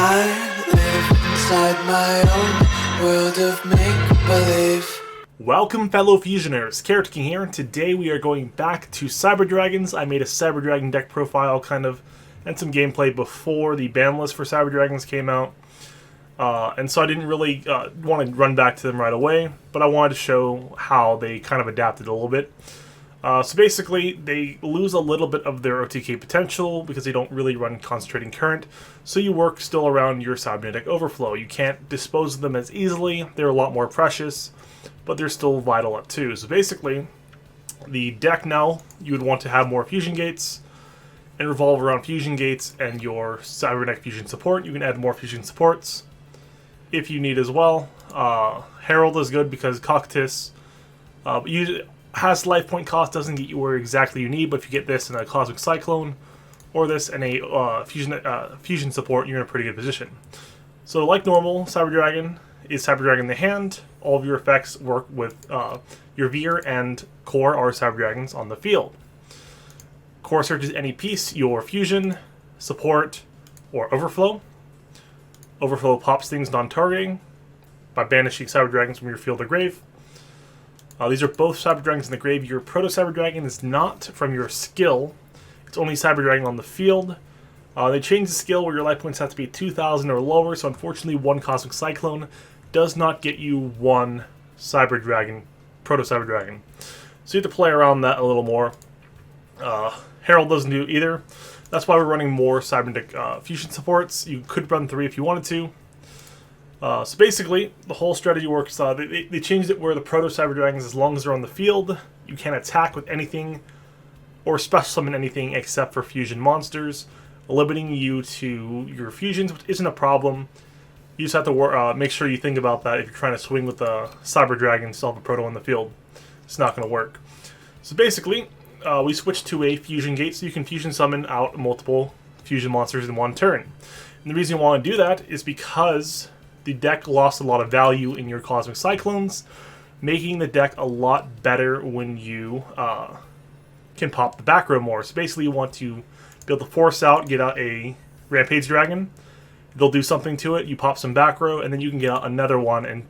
I live inside my own world of make-believe. Welcome, fellow Fusioners. Carrot King here. Today we are going back to Cyber Dragons. I made a Cyber Dragon deck profile and some gameplay before the Banlist for Cyber Dragons came out. And so I didn't really want to run back to them right away, but I wanted to show how they kind of adapted a little bit. So basically, they lose a little bit of their OTK potential because they don't really run concentrating current, so you work still around your cybernetic overflow. You can't dispose of them as easily, they're a lot more precious, but they're still vital at 2. So basically, the deck now, you would want to have more fusion gates and revolve around fusion gates and your cybernetic fusion support. You can add more fusion supports if you need as well. Herald is good because Cockatus has life point cost, doesn't get you where exactly you need, but if you get this in a Cosmic Cyclone or this in a fusion support, you're in a pretty good position. So like normal, Cyber Dragon is Cyber Dragon in the hand. All of your effects work with your Veer and Core are Cyber Dragons on the field. Core searches any piece, your fusion, support, or overflow. Overflow pops things non-targeting by banishing Cyber Dragons from your field or grave. These are both Cyber Dragons in the grave. Your Proto Cyber Dragon is not from your skill. It's only Cyber Dragon on the field. They changed the skill where your life points have to be 2,000 or lower, so unfortunately one Cosmic Cyclone does not get you one Cyber Dragon, Proto Cyber Dragon. So you have to play around that a little more. Herald doesn't do either. That's why we're running more cybernetic fusion supports. You could run 3 if you wanted to. So basically, the whole strategy works. They changed it where the Proto Cyber Dragons, as long as they're on the field, you can't attack with anything or special summon anything except for fusion monsters, limiting you to your fusions, which isn't a problem. You just have to make sure you think about that if you're trying to swing with the Cyber Dragon to solve a Proto on the field. It's not going to work. So basically, we switched to a fusion gate, so you can fusion summon out multiple fusion monsters in one turn. And the reason you want to do that is because the deck lost a lot of value in your Cosmic Cyclones, making the deck a lot better when you can pop the back row more. So basically you want to be able to force out, get out a Rampage Dragon, they'll do something to it, you pop some back row, and then you can get out another one and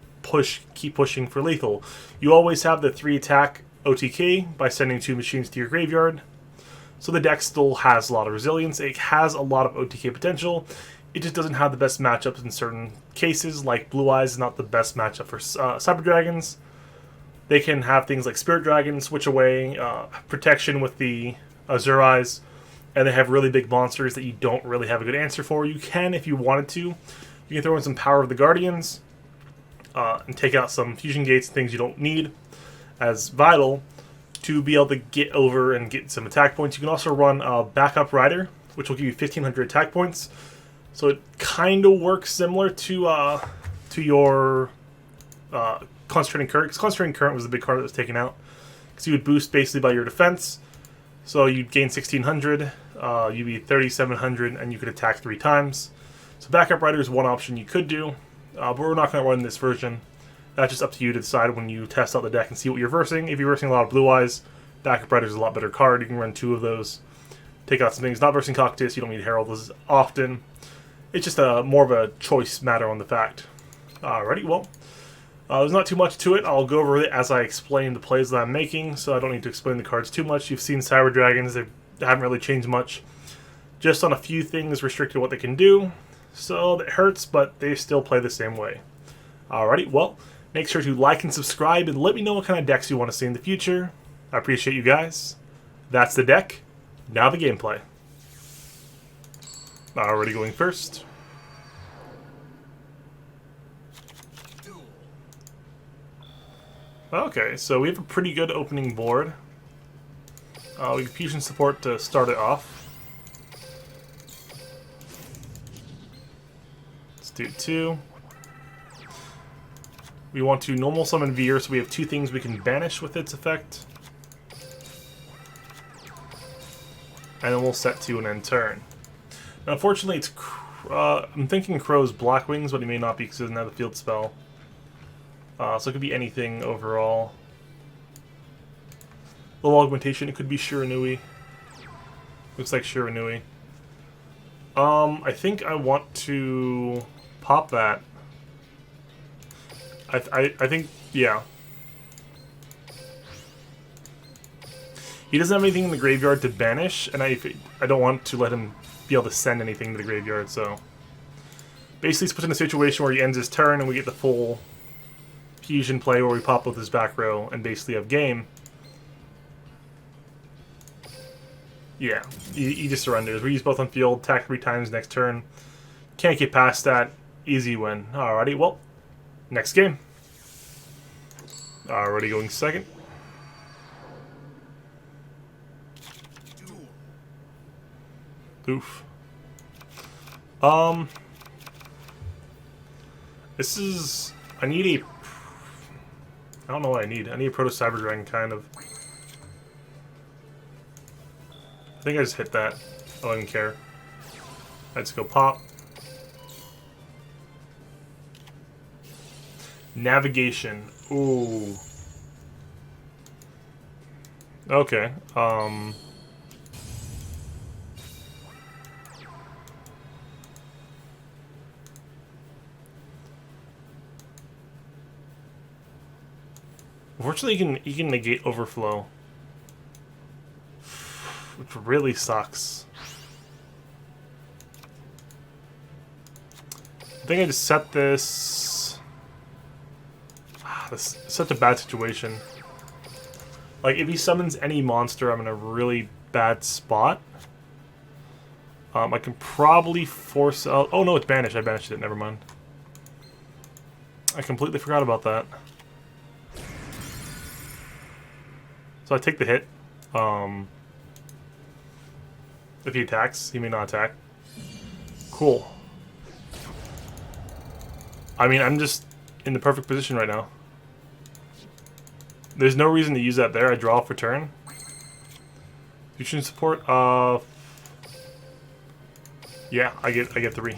keep pushing for lethal. You always have the 3 attack OTK by sending 2 machines to your graveyard, so the deck still has a lot of resilience. It has a lot of OTK potential. It just doesn't have the best matchups in certain cases, like Blue Eyes is not the best matchup for Cyber Dragons. They can have things like Spirit Dragon, switch away, protection with the Azure Eyes, and they have really big monsters that you don't really have a good answer for. You can, if you wanted to, you can throw in some Power of the Guardians and take out some Fusion Gates and things you don't need as vital to be able to get over and get some attack points. You can also run Backup Rider, which will give you 1,500 attack points. So it kind of works similar to your Concentrating Current, because Concentrating Current was the big card that was taken out. Because you would boost basically by your defense, so you'd gain 1,600, you'd be 3,700, and you could attack 3 times. So Backup Rider is one option you could do, but we're not going to run this version. That's just up to you to decide when you test out the deck and see what you're versing. If you're versing a lot of Blue Eyes, Backup Rider is a lot better card. You can run 2 of those, take out some things. Not versing Cockatus, you don't need Herald as often. It's just more of a choice matter on the fact. Alrighty, well, there's not too much to it. I'll go over it as I explain the plays that I'm making, so I don't need to explain the cards too much. You've seen Cyber Dragons, they haven't really changed much. Just on a few things restricted what they can do, so it hurts, but they still play the same way. Alrighty, well, make sure to like and subscribe, and let me know what kind of decks you want to see in the future. I appreciate you guys. That's the deck. Now the gameplay. Already going first. Okay, so we have a pretty good opening board. We have fusion support to start it off. Let's do 2. We want to normal summon Veer, so we have 2 things we can banish with its effect. And then we'll set to an end turn. Now, unfortunately, it's I'm thinking Crow's Black Wings, but he may not be because he doesn't have the field spell. So it could be anything overall. Little augmentation, it could be Shiranui. Looks like Shiranui. I think I want to pop that. I think, yeah. He doesn't have anything in the graveyard to banish, and I don't want to let him be able to send anything to the graveyard, so... Basically, he's put in a situation where he ends his turn, and we get the full fusion play where we pop with his back row and basically have game. Yeah, he just surrenders. We use both on field, attack 3 times next turn. Can't get past that. Easy win. Alrighty, well, next game. Already going second. Oof. This is... I need a... I don't know what I need. I need a Proto Cyber Dragon, kind of. I think I just hit that. I don't even care. Let's go pop. Navigation. Ooh. Okay. Unfortunately, you can negate overflow, which really sucks. I think I just set this. This is such a bad situation. Like, if he summons any monster, I'm in a really bad spot. I can probably force out... Oh no, it's banished. I banished it. Never mind. I completely forgot about that. So I take the hit. If he attacks, he may not attack. Cool. I mean, I'm just in the perfect position right now. There's no reason to use that there. I draw for turn. Fusion support. Yeah, I get 3.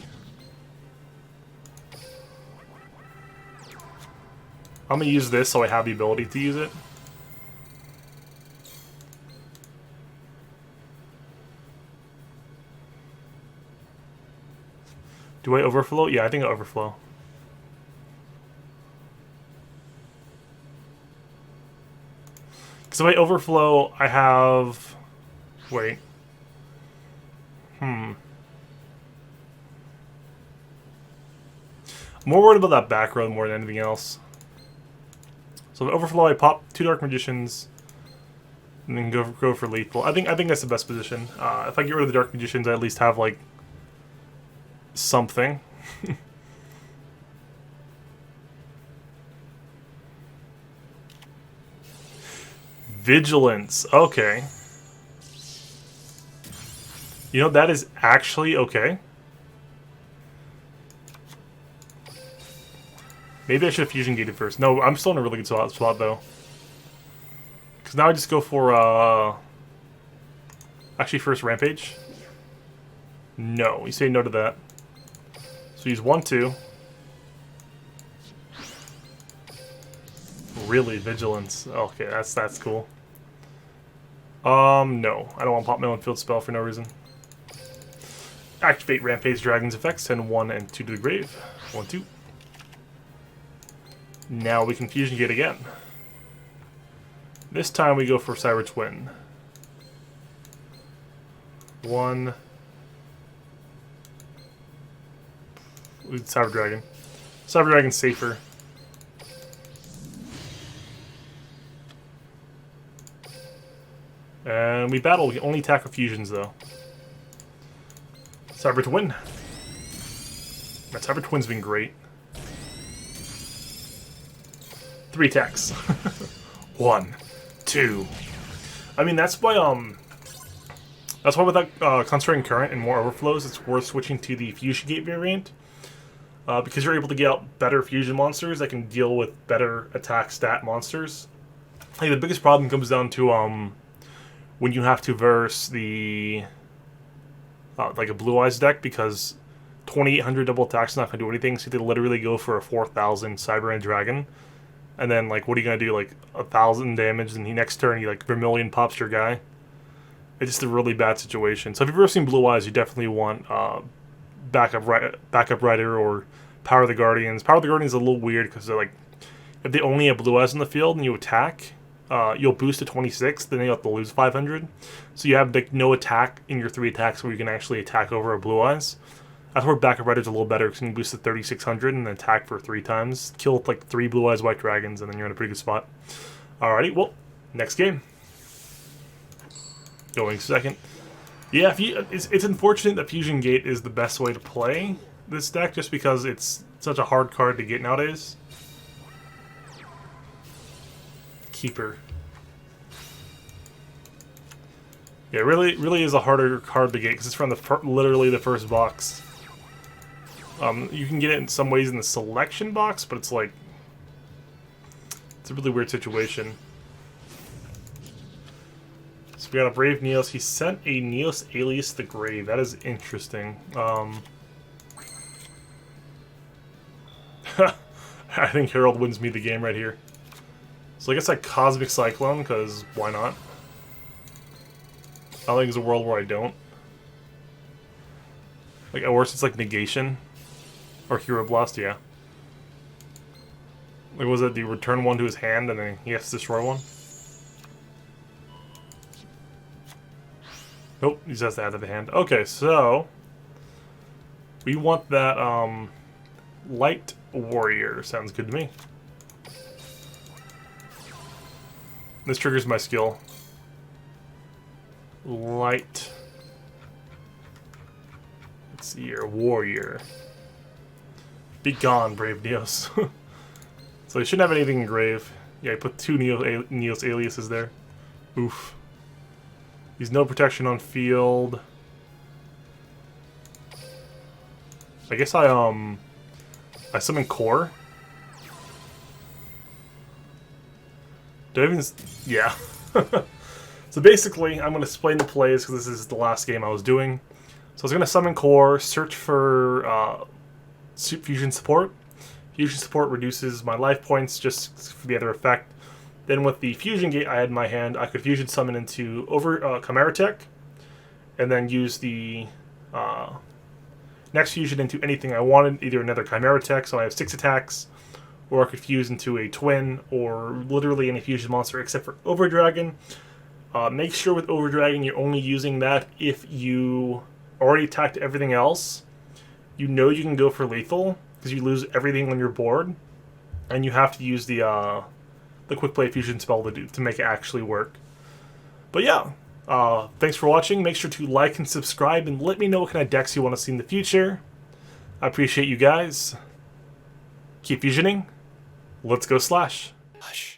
I'm gonna use this so I have the ability to use it. Do I overflow? Yeah, I think I overflow. Because if I overflow, I have... Wait. I'm more worried about that back row more than anything else. So if I overflow, I pop 2 Dark Magicians, and then go for lethal. I think that's the best position. If I get rid of the Dark Magicians, I at least have, like, something. Vigilance. Okay. You know, that is actually okay. Maybe I should have fusion gated first. No, I'm still in a really good spot though. Because now I just go for, actually, first Rampage. No, you say no to that. So use 1/2. Really, Vigilance. Okay, that's cool. No. I don't want to pop my own field spell for no reason. Activate Rampage Dragon's effects, send 1 and 2 to the grave. 1, 2. Now we can fusion gate again. This time we go for Cyber Twin. 1. Cyber Dragon. Cyber Dragon's safer. And we battle. We only attack with fusions, though. Cyber Twin. That Cyber Twin's been great. 3 attacks. 1, 2. I mean, that's why with that Concentrating Current and more overflows, it's worth switching to the Fusion Gate variant. Because you're able to get out better fusion monsters that can deal with better attack stat monsters. Like, the biggest problem comes down to when you have to verse the like a Blue Eyes deck, because 2800 double attack's not gonna do anything, so they literally go for a 4000 Cyber and Dragon, and then, like, what are you gonna do? Like 1000 damage, and the next turn you like Vermilion pops your guy. It's just a really bad situation. So if you've ever seen Blue Eyes, you definitely want backup Rider or Power the Guardians. Power the Guardians is a little weird because they're like, if they only have Blue Eyes in the field and you attack, you'll boost to 26, then you have to lose 500. So you have like no attack in your 3 attacks where you can actually attack over a Blue Eyes. That's where Backup Rider's a little better because you can boost to 3600 and then attack for 3 times. Kill like 3 Blue Eyes White Dragons and then you're in a pretty good spot. Alrighty, well, next game. Going second. Yeah, it's unfortunate that Fusion Gate is the best way to play this deck just because it's such a hard card to get nowadays. Keeper. Yeah, really is a harder card to get because it's from literally the first box. You can get it in some ways in the selection box, but it's like it's a really weird situation. So we got a Brave Neos. He sent a Neos Alias the Grave. That is interesting. I think Herald wins me the game right here. So I guess I Cosmic Cyclone, because why not? I don't think there's a world where I don't. Like, at worst, it's like Negation. Or Hero Blast, yeah. Like, was it the return one to his hand and then he has to destroy one? Nope, he just has to add to the hand. Okay, so we want that Light Warrior. Sounds good to me. This triggers my skill. Light. Let's see here. Warrior. Be gone, Brave Neos. So he shouldn't have anything in grave. Yeah, I put 2 Neos aliases there. Oof. He's no protection on field. I guess I summon Core. Do I even... Yeah. So basically, I'm going to explain the plays because this is the last game I was doing. So I was going to summon Core, search for Fusion Support. Fusion Support reduces my life points just for the other effect. Then with the Fusion Gate I had in my hand, I could Fusion Summon into Chimera Tech, and then use the next Fusion into anything I wanted, either another Chimera Tech, so I have 6 attacks, or I could fuse into a Twin, or literally any Fusion monster except for Overdragon. Make sure with Overdragon you're only using that if you already attacked everything else. You know you can go for lethal, because you lose everything on your board, and you have to use the Quick Play Fusion spell to make it actually work. But yeah, thanks for watching. Make sure to like and subscribe, and let me know what kind of decks you want to see in the future. I appreciate you guys. Keep fusioning. Let's go Slash. Hush.